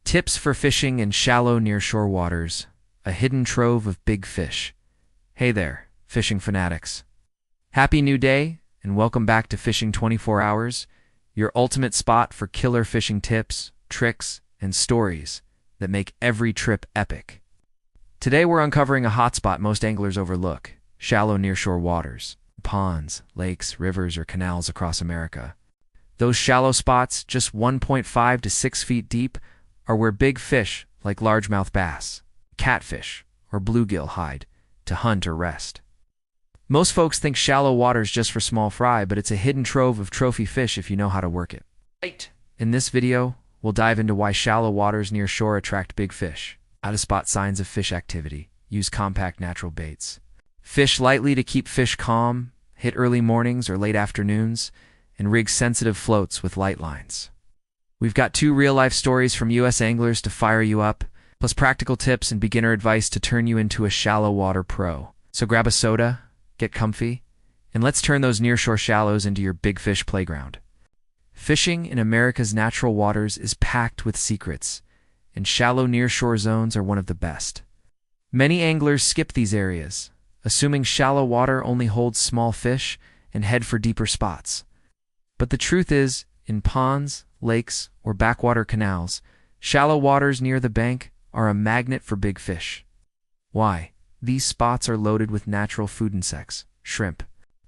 Tips for fishing in shallow nearshore waters. A hidden trove of big fish. Hey there, fishing fanatics. Happy new day, and welcome back to Fishing 24 Hours, your ultimate spot for killer fishing tips, tricks, and stories that make every trip epic. Today we're uncovering a hotspot most anglers overlook: shallow nearshore waters, ponds, lakes, rivers, or canals across America. Those shallow spots, just 1.5 to 6 feet deep, are where big fish like largemouth bass, catfish, or bluegill hide to hunt or rest. Most folks think shallow water's just for small fry, but it's a hidden trove of trophy fish if you know how to work it. In this video, we'll dive into why shallow waters near shore attract big fish, how to spot signs of fish activity, use compact natural baits, fish lightly to keep fish calm, hit early mornings or late afternoons, and rig sensitive floats with light lines. We've got 2 real-life stories from U.S. anglers to fire you up, plus practical tips and beginner advice to turn you into a shallow water pro. So grab a soda, get comfy, and let's turn those nearshore shallows into your big fish playground. Fishing in America's natural waters is packed with secrets, and shallow nearshore zones are one of the best. Many anglers skip these areas, assuming shallow water only holds small fish and head for deeper spots. But the truth is, in ponds, lakes, or backwater canals, shallow waters near the bank are a magnet for big fish. Why? These spots are loaded with natural food insects, shrimp,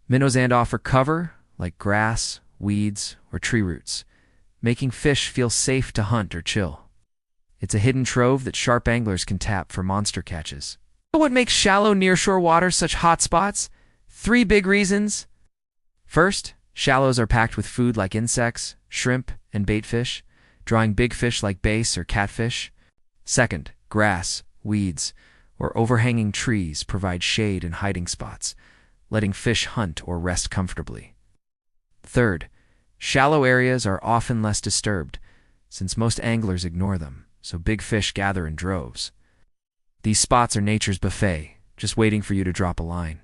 minnows, and offer cover like grass, weeds, or tree roots, making fish feel safe to hunt or chill. It's a hidden trove that sharp anglers can tap for monster catches. What makes shallow nearshore waters such hot spots? 3 big reasons. First, shallows are packed with food like insects, shrimp, and bait fish, drawing big fish like bass or catfish. Second, grass, weeds, or overhanging trees provide shade and hiding spots, letting fish hunt or rest comfortably. Third, shallow areas are often less disturbed, since most anglers ignore them, so big fish gather in droves. These spots are nature's buffet, just waiting for you to drop a line.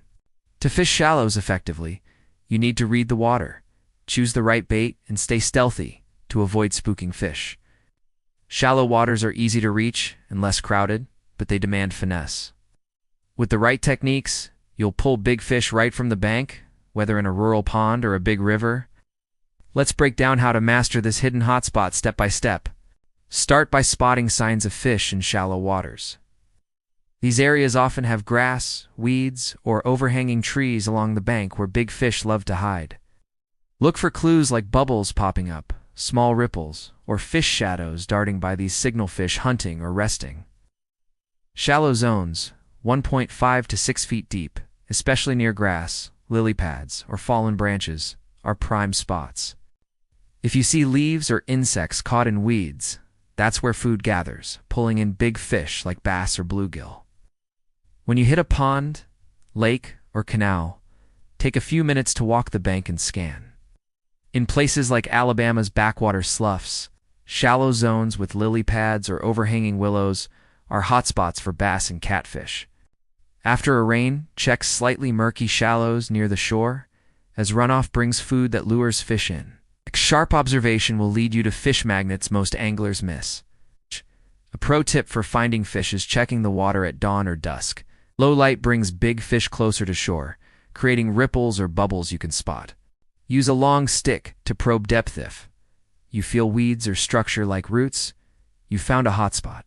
To fish shallows effectively, you need to read the water, choose the right bait, and stay stealthy to avoid spooking fish. Shallow waters are easy to reach and less crowded, but they demand finesse. With the right techniques, you'll pull big fish right from the bank, whether in a rural pond or a big river. Let's break down how to master this hidden hotspot step by step. Start by spotting signs of fish in shallow waters. These areas often have grass, weeds, or overhanging trees along the bank where big fish love to hide. Look for clues like bubbles popping up, small ripples, or fish shadows darting by. These signal fish hunting or resting. Shallow zones, 1.5 to 6 feet deep, especially near grass, lily pads, or fallen branches, are prime spots. If you see leaves or insects caught in weeds, that's where food gathers, pulling in big fish like bass or bluegill. When you hit a pond, lake, or canal, take a few minutes to walk the bank and scan. In places like Alabama's backwater sloughs, shallow zones with lily pads or overhanging willows are hotspots for bass and catfish. After a rain, check slightly murky shallows near the shore, as runoff brings food that lures fish in. Sharp observation will lead you to fish magnets most anglers miss. A pro tip for finding fish is checking the water at dawn or dusk. Low light brings big fish closer to shore, creating ripples or bubbles you can spot. Use a long stick to probe depth. If you feel weeds or structure like roots, you found a hotspot.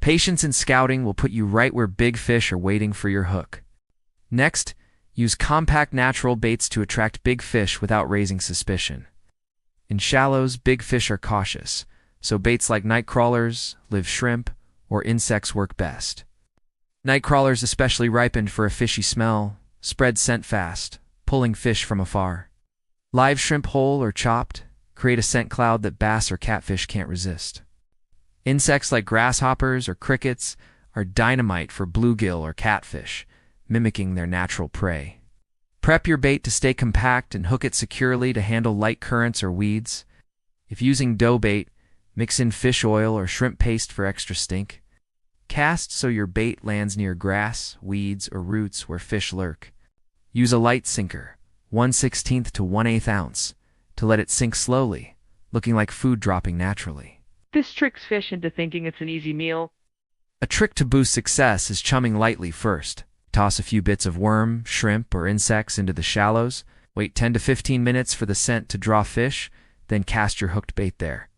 Patience in scouting will put you right where big fish are waiting for your hook. Next, use compact natural baits to attract big fish without raising suspicion. In shallows, big fish are cautious, so baits like night crawlers, live shrimp, or insects work best. Night crawlers, especially ripened for a fishy smell, spread scent fast, pulling fish from afar. Live shrimp whole or chopped create a scent cloud that bass or catfish can't resist. Insects like grasshoppers or crickets are dynamite for bluegill or catfish, mimicking their natural prey. Prep your bait to stay compact and hook it securely to handle light currents or weeds. If using dough bait, mix in fish oil or shrimp paste for extra stink. Cast so your bait lands near grass, weeds, or roots where fish lurk. Use a light sinker, 1/16 to 1/8 ounce, to let it sink slowly, looking like food dropping naturally. This tricks fish into thinking it's an easy meal. A trick to boost success is chumming lightly first. Toss a few bits of worm, shrimp, or insects into the shallows. Wait 10 to 15 minutes for the scent to draw fish, then cast your hooked bait there.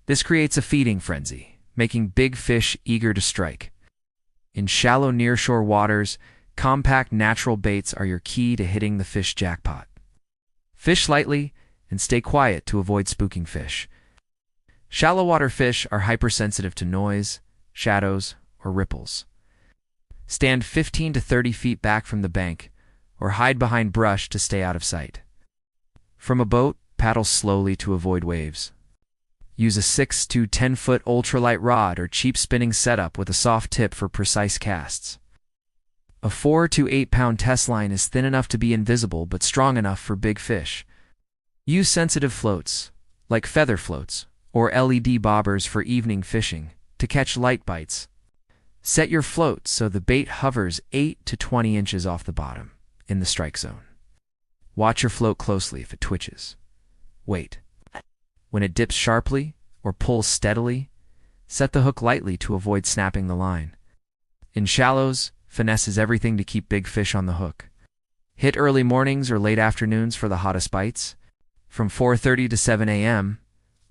This creates a feeding frenzy, making big fish eager to strike. In shallow nearshore waters, compact natural baits are your key to hitting the fish jackpot. Fish lightly and stay quiet to avoid spooking fish. Shallow water fish are hypersensitive to noise, shadows, or ripples. Stand 15 to 30 feet back from the bank or hide behind brush to stay out of sight. From a boat, paddle slowly to avoid waves. Use a 6 to 10 foot ultralight rod or cheap spinning setup with a soft tip for precise casts. A 4 to 8 pound test line is thin enough to be invisible but strong enough for big fish. Use sensitive floats, like feather floats, or LED bobbers for evening fishing, to catch light bites. Set your float so the bait hovers 8 to 20 inches off the bottom, in the strike zone. Watch your float closely if it twitches. Wait. When it dips sharply or pulls steadily, set the hook lightly to avoid snapping the line. In shallows, finesse is everything to keep big fish on the hook. Hit early mornings or late afternoons for the hottest bites. From 4:30 to 7 a.m.,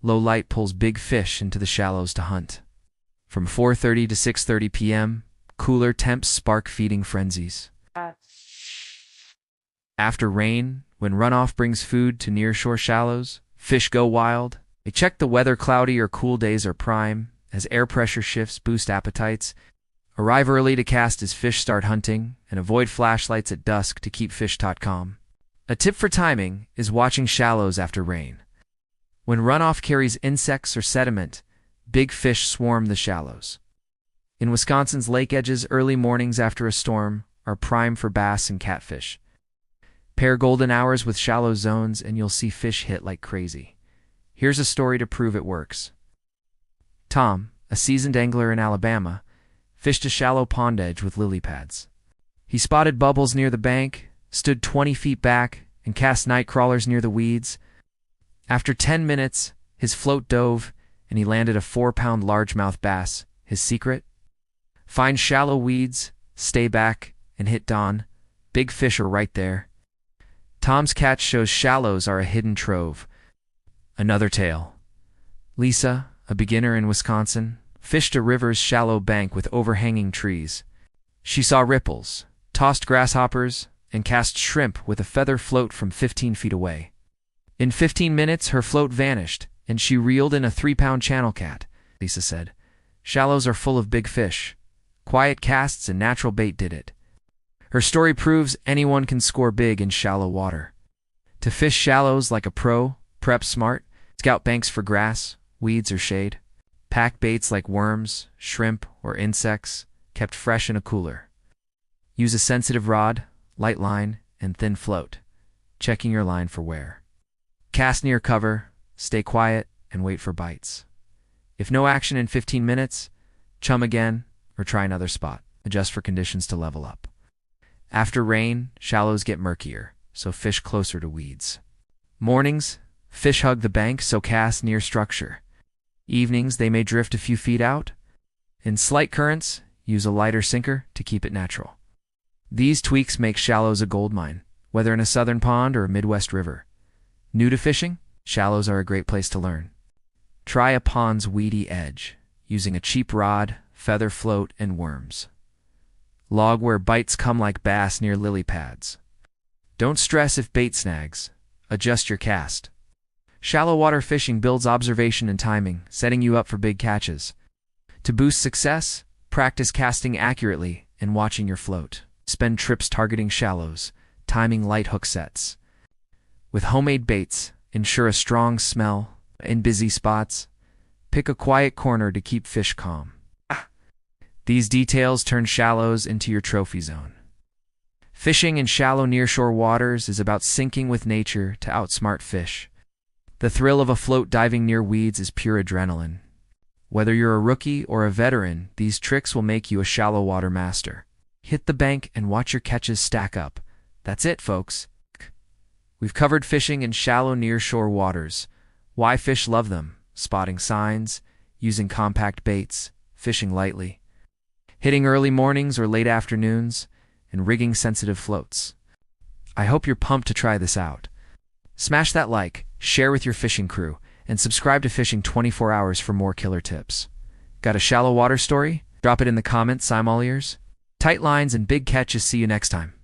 low light pulls big fish into the shallows to hunt. From 4:30 to 6:30 p.m., cooler temps spark feeding frenzies. After rain, when runoff brings food to nearshore shallows, fish go wild. They check the weather. Cloudy or cool days are prime, as air pressure shifts boost appetites. Arrive early to cast as fish start hunting, and avoid flashlights at dusk to keep fish taut calm. A tip for timing is watching shallows after rain. When runoff carries insects or sediment, big fish swarm the shallows. In Wisconsin's lake edges, early mornings after a storm are prime for bass and catfish. Pair golden hours with shallow zones and you'll see fish hit like crazy. Here's a story to prove it works. Tom, a seasoned angler in Alabama, fished a shallow pond edge with lily pads. He spotted bubbles near the bank, stood 20 feet back, and cast night crawlers near the weeds. After 10 minutes, his float dove, and he landed a 4-pound largemouth bass. His secret? Find shallow weeds, stay back, and hit dawn. Big fish are right there. Tom's catch shows shallows are a hidden trove. Another tale. Lisa, a beginner in Wisconsin, fished a river's shallow bank with overhanging trees. She saw ripples, tossed grasshoppers, and cast shrimp with a feather float from 15 feet away. In 15 minutes, her float vanished, and she reeled in a 3-pound channel cat. Lisa said, "Shallows are full of big fish. Quiet casts and natural bait did it." Her story proves anyone can score big in shallow water. To fish shallows like a pro, prep smart, scout banks for grass, weeds, or shade. Pack baits like worms, shrimp, or insects, kept fresh in a cooler. Use a sensitive rod, light line, and thin float, checking your line for wear. Cast near cover, stay quiet, and wait for bites. If no action in 15 minutes, chum again, or try another spot. Adjust for conditions to level up. After rain, shallows get murkier, so fish closer to weeds. Mornings, fish hug the bank, so cast near structure. Evenings, they may drift a few feet out. In slight currents, use a lighter sinker to keep it natural. These tweaks make shallows a goldmine, whether in a southern pond or a Midwest river. New to fishing? Shallows are a great place to learn. Try a pond's weedy edge, using a cheap rod, feather float, and worms. Log where bites come like bass near lily pads. Don't stress if bait snags. Adjust your cast. Shallow water fishing builds observation and timing, setting you up for big catches. To boost success, practice casting accurately and watching your float. Spend trips targeting shallows, timing light hook sets. With homemade baits, ensure a strong smell. In busy spots, pick a quiet corner to keep fish calm. These details turn shallows into your trophy zone. Fishing in shallow nearshore waters is about syncing with nature to outsmart fish. The thrill of a float diving near weeds is pure adrenaline. Whether you're a rookie or a veteran, these tricks will make you a shallow water master. Hit the bank and watch your catches stack up. That's it, folks. We've covered fishing in shallow nearshore waters, why fish love them, spotting signs, using compact baits, fishing lightly, hitting early mornings or late afternoons, and rigging sensitive floats. I hope you're pumped to try this out. Smash that like, share with your fishing crew, and subscribe to Fishing 24 Hours for more killer tips. Got a shallow water story? Drop it in the comments, I'm all ears. Tight lines and big catches, see you next time.